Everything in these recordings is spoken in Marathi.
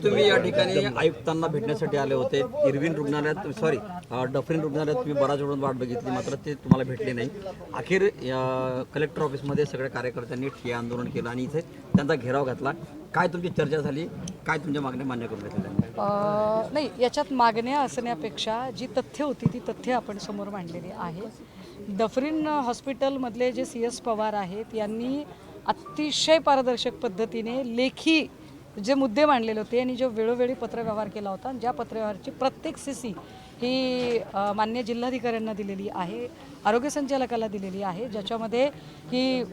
तुम्ही या ठिकाणी आयुक्तांना भेटण्यासाठी आले होते. इरविन रुग्णालयात डफरीन रुग्णालयात तुम्ही बराच वेळ वाट बघितली, मात्र ते तुम्हाला भेटले नाही. अखेर कलेक्टर ऑफिसमध्ये सगळ्या कार्यकर्त्यांनी ठिय्या आंदोलन केलं आणि इथे त्यांचा घेराव घातला. काय तुमची चर्चा झाली, काय तुमच्या मागण्या मान्य करून घेतल्या? नाही, याच्यात मागण्या असण्यापेक्षा जी तथ्य होती ती तथ्य आपण समोर मांडलेली आहे. डफरीन हॉस्पिटलमधले जे CS पवार आहेत यांनी अतिशय पारदर्शक पद्धतीने लेखी जे मुद्दे मांडलेले होते आणि जो वेळोवेळी पत्रव्यवहार केला होता, ज्या पत्रव्यवहाराची प्रत्येक CC ही मान्य जिल्हाधिकाऱ्यांना दिलेली आहे, आरोग्य संचालकाला दिलेली आहे, ज्याच्यामध्ये ही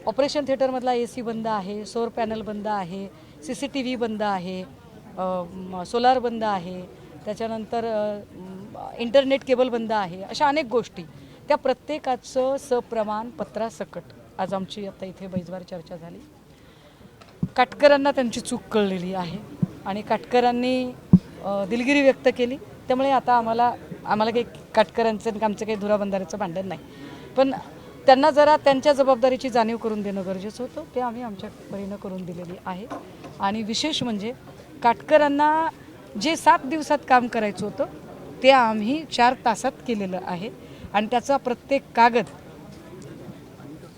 ऑपरेशन थिएटरमधला AC बंद आहे, सौर पॅनल बंद आहे, CCTV बंद आहे, सोलार बंद आहे, त्याच्यानंतर इंटरनेट केबल बंद आहे, अशा अनेक गोष्टी, त्या प्रत्येकाचं सप्रमाण पत्रासकट आज आमची आता इथे बैजबार चर्चा झाली. काटकरांना त्यांची चूक कळलेली आहे आणि काटकरांनी दिलगिरी व्यक्त केली. त्यामुळे आता आम्हाला काही काटकरांचं आणि आमचं काही धुराबंधाऱ्याचं भांडण नाही, पण त्यांना जरा त्यांच्या जबाबदारीची जाणीव करून देणं गरजेचं होतं. ते आम्ही आमच्या परीनं करून दिलेली आहे. आणि विशेष म्हणजे काटकरांना जे 7 दिवसात काम करायचं होतं ते आम्ही 4 तासात केलेलं आहे आणि त्याचा प्रत्येक कागद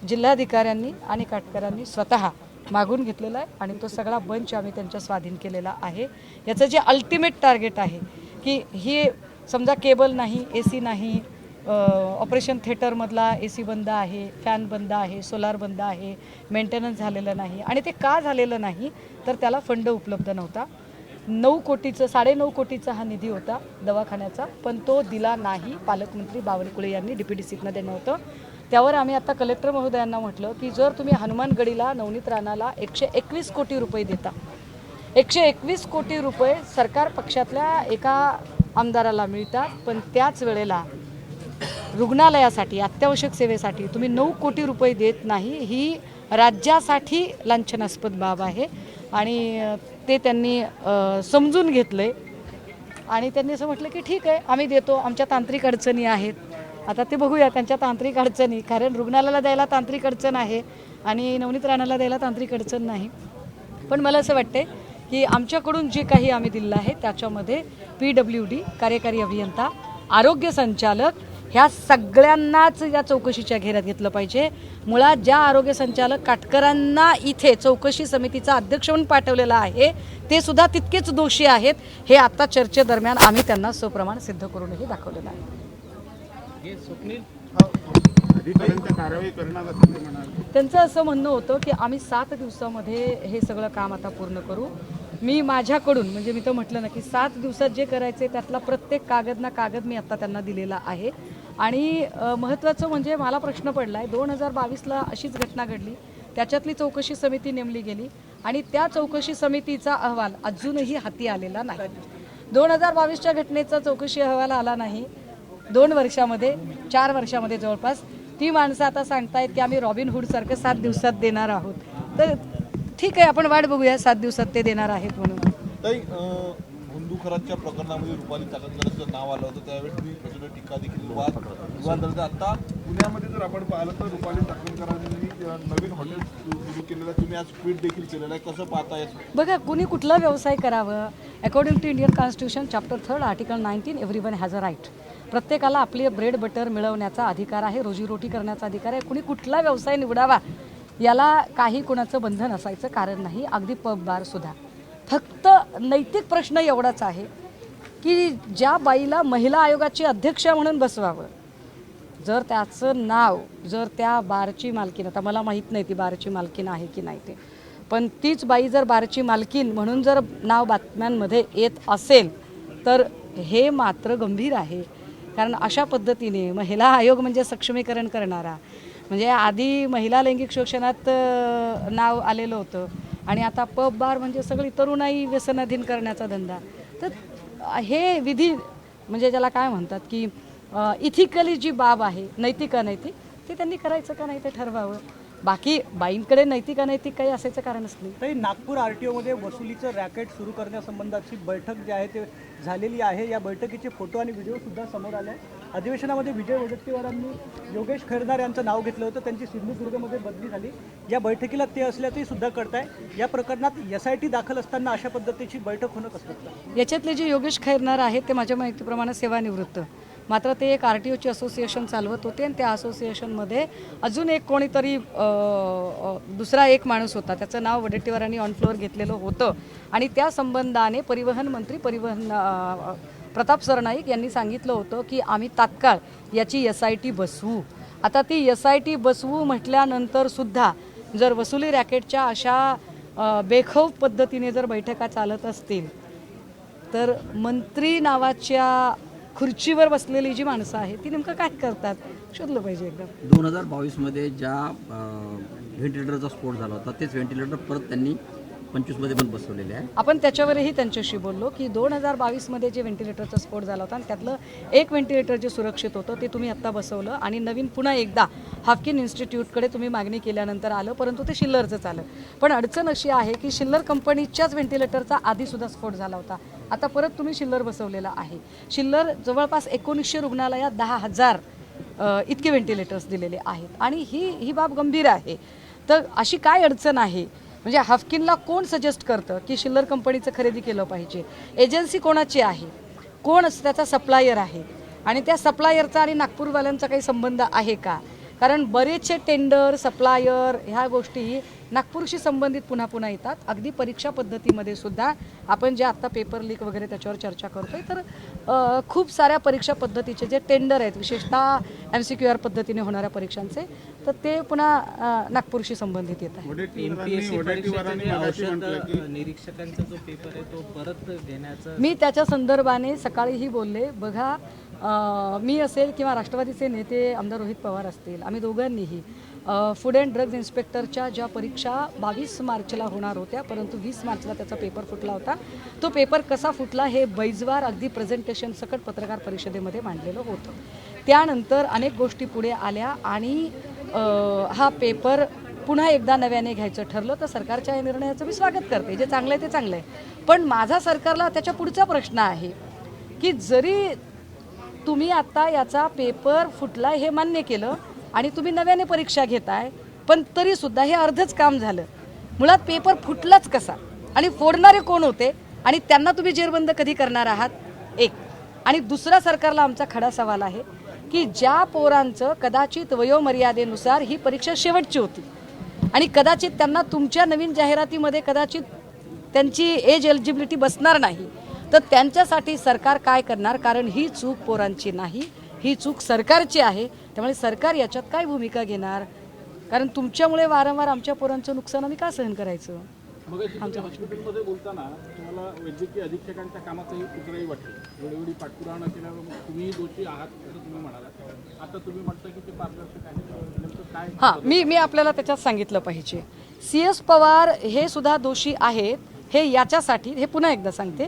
जिल्हाधिकाऱ्यांनी आणि काटकरांनी स्वतः मागून घेतलेला आहे आणि तो सगळा बंच आम्ही त्यांच्या स्वाधीन केलेला आहे. याचं जे अल्टिमेट टार्गेट आहे की हे समजा केबल नाही, AC नाही, ऑपरेशन थिएटरमधला AC बंद आहे, फॅन बंद आहे, सोलार बंद आहे, मेंटेनन्स झालेलं नाही आणि ते का झालेलं नाही तर त्याला फंड उपलब्ध नव्हता. 9 कोटीचं 9.5 कोटीचा हा निधी होता दवाखान्याचा, पण तो दिला नाही. पालकमंत्री बावनकुळे यांनी DPDCतनं देणं होतं. त्यावर आम्ही आता कलेक्टर महोदयांना म्हटलं की जर तुम्ही हनुमानगडीला नवनीत राणाला 121 कोटी रुपये देता, 121 कोटी रुपये सरकार पक्षातल्या एका आमदाराला मिळतात, पण त्याच वेळेला रुग्णालयासाठी अत्यावश्यक सेवेसाठी तुम्ही 9 कोटी रुपये देत नाही, ही राज्यासाठी लांछनास्पद बाब आहे. आणि ते त्यांनी समजून घेतले आणि त्यांनी असं म्हटलं की ठीक आहे आम्ही देतो, आमच्या तांत्रिक अडचणी आहेत. आता ते बघूया त्यांच्या तांत्रिक अडचणी, कारण रुग्णालयाला द्यायला तांत्रिक अडचण आहे आणि नवनीत राणाला द्यायला तांत्रिक अडचण नाही. पण मला असं वाटते की आमच्याकडून जे काही आम्ही दिलं आहे त्याच्यामध्ये PWD, कार्यकारी अभियंता, आरोग्य संचालक ह्या सगळ्यांनाच या चौकशीच्या घेऱ्यात घेतलं पाहिजे. मुळात ज्या आरोग्य संचालक काटकरांना इथे चौकशी समितीचा अध्यक्ष म्हणून पाठवलेला आहे ते सुद्धा तितकेच दोषी आहेत. हे आता चर्चेदरम्यान आम्ही त्यांना सप्रमाण सिद्ध करूनही दाखवलेलं आहे. त्यांचं असं म्हणणं होतं की आम्ही 7 दिवसामध्ये हे सगळं काम आता पूर्ण करू. मी माझ्याकडून म्हणजे मी तर म्हटलं ना की 7 दिवसात जे करायचे त्यातला प्रत्येक कागद ना कागद मी आता त्यांना दिलेला आहे. आणि महत्त्वाचं म्हणजे मला प्रश्न पडला आहे 2022ला अशीच घटना घडली, त्याच्यातली चौकशी समिती नेमली गेली आणि त्या चौकशी समितीचा अहवाल अजूनही हाती आलेला नाही. 2022च्या घटनेचा चौकशी अहवाल आला नाही 2 वर्षामध्ये, 4 वर्षामध्ये जवळपास. ती माणसं आता सांगतायत की आम्ही रॉबिनहूड सारखं 7 दिवसात देणार आहोत. तर ठीक आहे, आपण वाट बघूया 7 दिवसात ते देणार आहेत म्हणून. हुंदुखरातच्या प्रकरणामध्ये रुपाली चाकणकरांचं नाव आलं होतं, त्यावेळी तुम्ही प्रचंड टीका देखील वाद. आता पुण्यामध्ये जर आपण पाहिलं तर रुपाली चाकणकरांनी नवीन हॉटेल सुरू केलेलं आहे, तुम्ही आज ट्विट देखील केलेलं आहे, कसं पाहता येत? बघा, कुणी कुठला व्यवसाय करावं, according to Indian constitution chapter 3 article 19 everyone has a right. प्रत्येकाला आपली ब्रेड बटर मिळवण्याचा अधिकार आहे, रोजीरोटी करण्याचा अधिकार आहे. कुणी कुठला व्यवसाय निवडावा याला काही कुणाचं बंधन असायचं कारण नाही, अगदी पब बार सुद्धा. फक्त नैतिक प्रश्न एवढाच आहे की ज्या बाईला महिला आयोगाची अध्यक्ष म्हणून बसवावं, जर त्याचं नाव, जर त्या बारची मालकीन, आता मला माहीत नाही ती बारची मालकीन आहे की नाही ते, पण तीच बाई जर बारची मालकीन म्हणून जर नाव बातम्यांमध्ये येत असेल तर हे मात्र गंभीर आहे. कारण अशा पद्धतीने महिला आयोग म्हणजे सक्षमीकरण करणारा, म्हणजे आधी महिला लैंगिक शोषणात नाव आलेलं होतं आणि आता पब बार म्हणजे सगळी तरुणाई व्यसनाधीन करण्याचा धंदा. तर हे विधी म्हणजे ज्याला काय म्हणतात की इथिकली जी बाब आहे, नैतिक अनैतिक, ते त्यांनी करायचं का नाही ते ठरवावं. बाकी बाईंकडे नैतिक अनैतिक काही असायचं कारणच नाही. तरी नागपूर RTOमध्ये वसुलीचं रॅकेट सुरू करण्यासंबंधाची बैठक जी आहे ते झालेली आहे. या बैठकीचे फोटो आणि व्हिडिओ सुद्धा समोर आले. अधिवेशनामध्ये विजय वडेट्टीवारांनी योगेश खैरनार यांचं नाव घेतलं होतं, त्यांची सिंधुदुर्गमध्ये बदली झाली. या बैठकीला ते असल्याचंही सुद्धा कळतंय. या प्रकरणात SIT दाखल असताना अशा पद्धतीची बैठक होणं कसं होतं? याच्यातले जे योगेश खैरनार आहेत ते माझ्या माहितीप्रमाणे सेवानिवृत्त, मात्र ते एक RTOची असोसिएशन चालवत होते आणि त्या असोसिएशनमध्ये अजून एक कोणीतरी दुसरा एक माणूस होता, त्याचं नाव वडेट्टीवारांनी ऑन फ्लोअर घेतलेलं होतं आणि त्या संबंधाने परिवहन मंत्री प्रताप सरनाईक यांनी सांगितलं होतं की आम्ही तात्काळ याची SIT बसवू. आता ती SIT बसवू म्हटल्यानंतर सुद्धा जर वसुली रॅकेटच्या अशा बेखौफ पद्धतीने जर बैठका चालत असतील तर मंत्री नावाच्या खुर्चीवर बसलेली जी माणसं आहेत ती नेमकं काय करतात शोधलं पाहिजे एकदम. 2022 ज्या व्हेंटिलेटरचा स्फोट झाला होता तेच व्हेंटिलेटर परत त्यांनी 25 पण बसवलेले आहे. आपण त्याच्यावरही त्यांच्याशी बोललो की 2022 जे व्हेंटिलेटरचा स्फोट झाला होता आणि त्यातलं एक व्हेंटिलेटर जे सुरक्षित होतं ते तुम्ही आत्ता बसवलं आणि नवीन पुन्हा एकदा हाफकिन इन्स्टिट्यूटकडे तुम्ही मागणी केल्यानंतर आलं, परंतु ते शिल्लरचंच आलं. पण अडचण अशी आहे की शिल्लर कंपनीच्याच व्हेंटिलेटरचा आधीसुद्धा स्फोट झाला होता, आता परत तुम्ही शिल्लर बसवलेला आहे. शिल्लर जवळपास 1900 रुग्णालयात 10,000 इतके व्हेंटिलेटर्स दिलेले आहेत आणि ही बाब गंभीर आहे. तर अशी काय अडचण आहे, म्हणजे हाफकिनला कोण सजेस्ट करतं की शिल्लर कंपनीचं खरेदी केलं पाहिजे, एजन्सी कोणाची आहे, कोण त्याचा सप्लायर आहे आणि त्या सप्लायरचा आणि नागपूरवाल्यांचा काही संबंध आहे का? कारण बरेचसे टेंडर सप्लायर ह्या गोष्टी नागपूरशी संबंधित पुन्हा येतात. अगदी परीक्षा पद्धतीमध्ये सुद्धा आपण जे आत्ता पेपर लीक वगैरे त्याच्यावर चर्चा करतोय तर खूप साऱ्या परीक्षा पद्धतीचे जे टेंडर आहेत विशेषतः MCQR पद्धतीने होणाऱ्या परीक्षांचे तर ते पुन्हा नागपूरशी संबंधित येत आहे. निरीक्षकांचा जो पेपर आहे तो परत घेण्याचा मी त्याच्या संदर्भाने सकाळीही बोलले. बघा, मी असेल किंवा राष्ट्रवादीचे नेते आमदार रोहित पवार असतील, आम्ही दोघांनीही फूड अँड ड्रग्ज इन्स्पेक्टरच्या ज्या परीक्षा 22 मार्चला होणार होत्या परंतु 20 मार्चला त्याचा पेपर फुटला होता, तो पेपर कसा फुटला हे बैजवार अगदी प्रेझेंटेशन सकट पत्रकार परिषदेमध्ये मांडलेलं होतं. त्यानंतर अनेक गोष्टी पुढे आल्या आणि हा पेपर पुन्हा एकदा नव्याने घ्यायचं ठरलं तर सरकारच्या या निर्णयाचं मी स्वागत करते. जे चांगलं आहे ते चांगलं आहे, पण माझा सरकारला त्याच्या पुढचा प्रश्न आहे की जरी तुम्ही आता याचा पेपर फुटला हे मान्य केलं आणि तुम्ही नव्याने परीक्षा घेताय पण तरीसुद्धा हे अर्धच काम झालं. मुळात पेपर फुटलाच कसा आणि फोडणारे कोण होते आणि त्यांना तुम्ही जेरबंद कधी करणार आहात, एक. आणि दुसरा सरकारला आमचा खडा सवाल आहे की ज्या पोरांचं कदाचित वयोमर्यादेनुसार ही परीक्षा शेवटची होती आणि कदाचित त्यांना तुमच्या नवीन जाहिरातीमध्ये कदाचित त्यांची एज एलिजिबिलिटी बसणार नाही तर त्यांच्यासाठी सरकार काय करणार, कारण ही चूक पोरांची नाही, ही चूक सरकारची आहे. त्यामुळे सरकार याच्यात काय भूमिका घेणार, कारण तुमच्यामुळे वारंवार आमच्या पोरांचं नुकसान आम्ही का सहन करायचं. मग हॉस्पिटलमध्ये बोलताना तुम्हाला वैद्यकीय अधीक्षकांच्या कामाचाही कुठलाही वाटलं, एवढी पाठपुरावा न केल्यावर तुम्ही दोषी आहात असं तुम्ही म्हणाला. आता तुम्ही म्हणता की ते पारदर्शक आहे, काय? हां, मी आपल्याला त्याच्यात सांगितलं पाहिजे. CS पवार हे सुद्धा दोषी आहेत. हे याच्यासाठी हे पुन्हा एकदा सांगते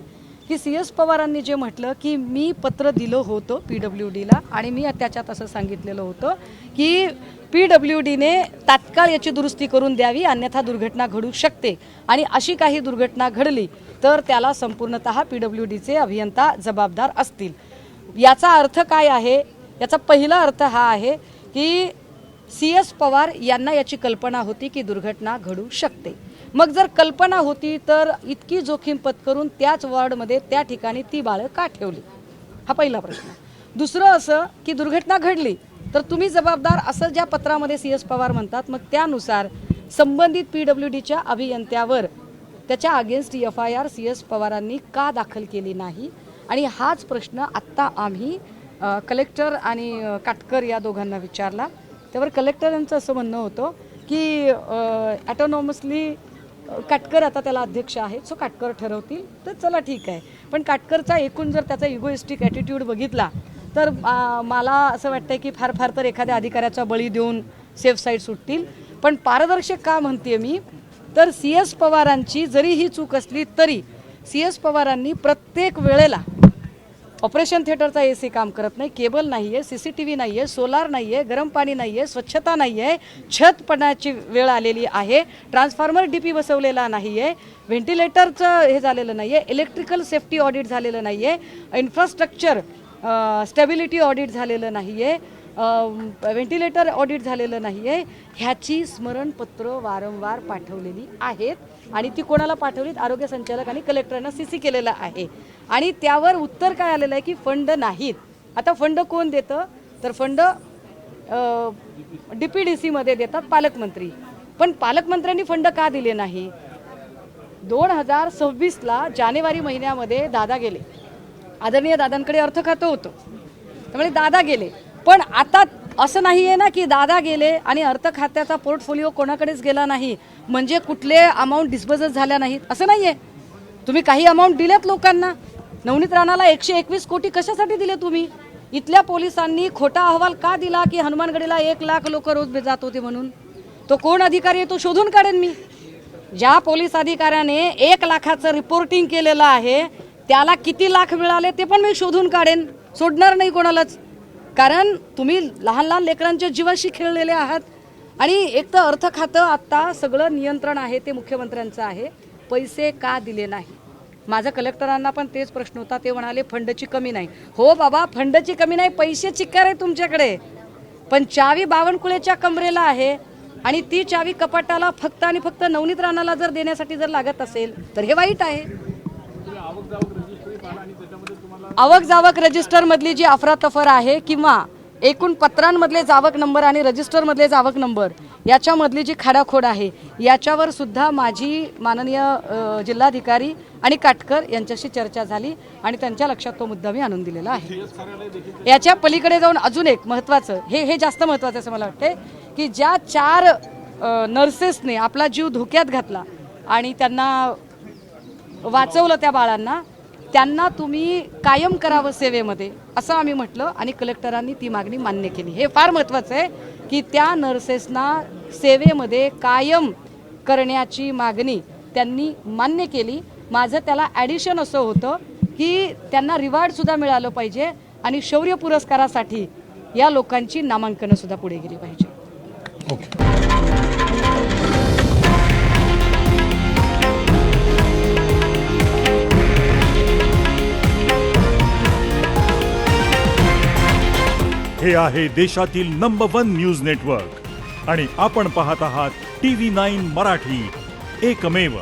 की CS पवारांनी जे म्हटलं की मी पत्र दिलं होतं PWDला आणि मी त्याच्यात असं सांगितलेलं होतं की PWDने तात्काळ याची दुरुस्ती करून द्यावी अन्यथा दुर्घटना घडू शकते आणि अशी काही दुर्घटना घडली तर त्याला संपूर्णतः PWDचे अभियंता जबाबदार असतील. याचा अर्थ काय आहे, याचा पहिला अर्थ हा आहे की CS पवार यांना याची कल्पना होती की दुर्घटना घडू शकते. मग जर कल्पना होती तर इतकी जोखीम पत्करून त्याच वॉर्डमध्ये त्या ठिकाणी ती बाळं का ठेवली, हा पहिला प्रश्न. दुसरं असं की दुर्घटना घडली तर तुम्ही जबाबदार असं ज्या पत्रामध्ये CS पवार म्हणतात मग त्यानुसार संबंधित PWDच्या अभियंत्यावर त्याच्या अगेन्स्ट FIR CS पवारांनी का दाखल केली नाही. आणि हाच प्रश्न आत्ता आम्ही कलेक्टर आणि काटकर या दोघांना विचारला. त्यावर कलेक्टरांचं असं म्हणणं होतं की ॲटोनॉमसली काटकर आता त्याला अध्यक्ष आहेत, सो काटकर ठरवतील तर चला ठीक आहे. पण काटकरचा एकूण जर त्याचा इगोइस्टिक ॲटिट्यूड बघितला तर मला असं वाटतं की फार फार तर एखाद्या अधिकाऱ्याचा बळी देऊन सेफ साईड सुटतील. पण पारदर्शक का म्हणते मी तर CS पवारांची जरी ही चूक असली तरी CS पवारांनी प्रत्येक वेळेला ऑपरेशन थिएटरचा AC काम करत नाही, केबल नाही आहे, CCTV नाही आहे, सोलार नाही आहे, गरम पाणी नाही आहे, स्वच्छता नाही आहे, छत पडण्याची वेळ आलेली आहे, ट्रान्सफॉर्मर DP बसवलेला नाही आहे, व्हेंटिलेटरचं हे झालेलं नाही आहे, इलेक्ट्रिकल सेफ्टी ऑडिट झालेलं नाही आहे, इन्फ्रास्ट्रक्चर स्टॅबिलिटी ऑडिट झालेलं नाही आहे, व्हेंटिलेटर ऑडिट झालेलं नाही आहे, ह्याची स्मरणपत्र वारंवार पाठवलेली आहेत आणि ती कोणाला पाठवलीत? आरोग्य संचालक आणि कलेक्टरांना CC केलेलं आहे आणि त्यावर उत्तर काय आलेलं आहे की फंड नाहीत. आता फंड कोण देतं? तर फंड DPDC मध्ये देतात पालकमंत्री. पण पालकमंत्र्यांनी फंड का दिले नाही? 2026ला जानेवारी महिन्यामध्ये दादा गेले, आदरणीय दादांकडे अर्थ खातं होतं, त्यामुळे दादा गेले. पण आता असं नाही आहे ना की दादा गेले आणि अर्थ खात्याचा पोर्टफोलिओ कोणाकडेच गेला नाही म्हणजे कुठले अमाऊंट डिस्बर्स झाल्या नाहीत असं नाही आहे. तुम्ही काही अमाऊंट दिल्यात लोकांना. नवनीत राणाला 121 कोटी कशासाठी दिले तुम्ही? इथल्या पोलिसांनी खोटा अहवाल का दिला की हनुमानगडीला 1 लाख लोक रोज जात होते म्हणून? तो कोण अधिकारी आहे तो शोधून काढेन मी. ज्या पोलीस अधिकाऱ्याने 1 लाखाचं रिपोर्टिंग केलेलं आहे त्याला किती लाख मिळाले ते पण मी शोधून काढेन. सोडणार नाही कोणालाच. कारण तुम्ही लहान लहान लेकरांच्या जीवाशी खेळलेले आहात. आणि एक तर अर्थ खातं आत्ता सगळं नियंत्रण आहे ते मुख्यमंत्र्यांचं आहे. पैसे का दिले नाही? माझा कलेक्टरांना पण तेच प्रश्न होता. ते म्हणाले फंडची कमी नाही. हो बाबा, फंडची कमी नाही, पैसे चिक्कार आहे तुमच्याकडे. पण चावी बावनकुळेच्या कमरेला आहे आणि ती चावी कपाटाला फक्त आणि फक्त नवनीत राणाला जर देण्यासाठी जर लागत असेल तर हे वाईट आहे. आवक जावक रजिस्टरमधली जी अफरातफर आहे किंवा एकूण पत्रांमधले जावक नंबर आणि रजिस्टरमधले जावक नंबर याच्यामधली जी खाडाखोड आहे याच्यावर सुद्धा माझी माननीय जिल्हाधिकारी आणि काटकर यांच्याशी चर्चा झाली आणि त्यांच्या लक्षात तो मुद्दा मी आणून दिलेला आहे. याच्या पलीकडे जाऊन अजून एक महत्त्वाचं, हे जास्त महत्त्वाचं असं मला वाटते की ज्या 4 नर्सेसने आपला जीव धोक्यात घातला आणि त्यांना वाचवलं, त्या बाळांना, त्यांना तुम्ही कायम करावं सेवेमध्ये असं आम्ही म्हटलं आणि कलेक्टरांनी ती मागणी मान्य केली. हे फार महत्त्वाचं आहे की त्या नर्सेसना सेवेमध्ये कायम करण्याची मागणी त्यांनी मान्य केली. माझं त्याला ॲडिशन असं होतं की त्यांना रिवॉर्डसुद्धा मिळालं पाहिजे आणि शौर्य पुरस्कारासाठी या लोकांची नामांकनंसुद्धा पुढे गेली पाहिजे. हे आहे देशातील नंबर 1 न्यूज नेटवर्क आणि आपण पाहत आहात TV9 मराठी, एकमेव.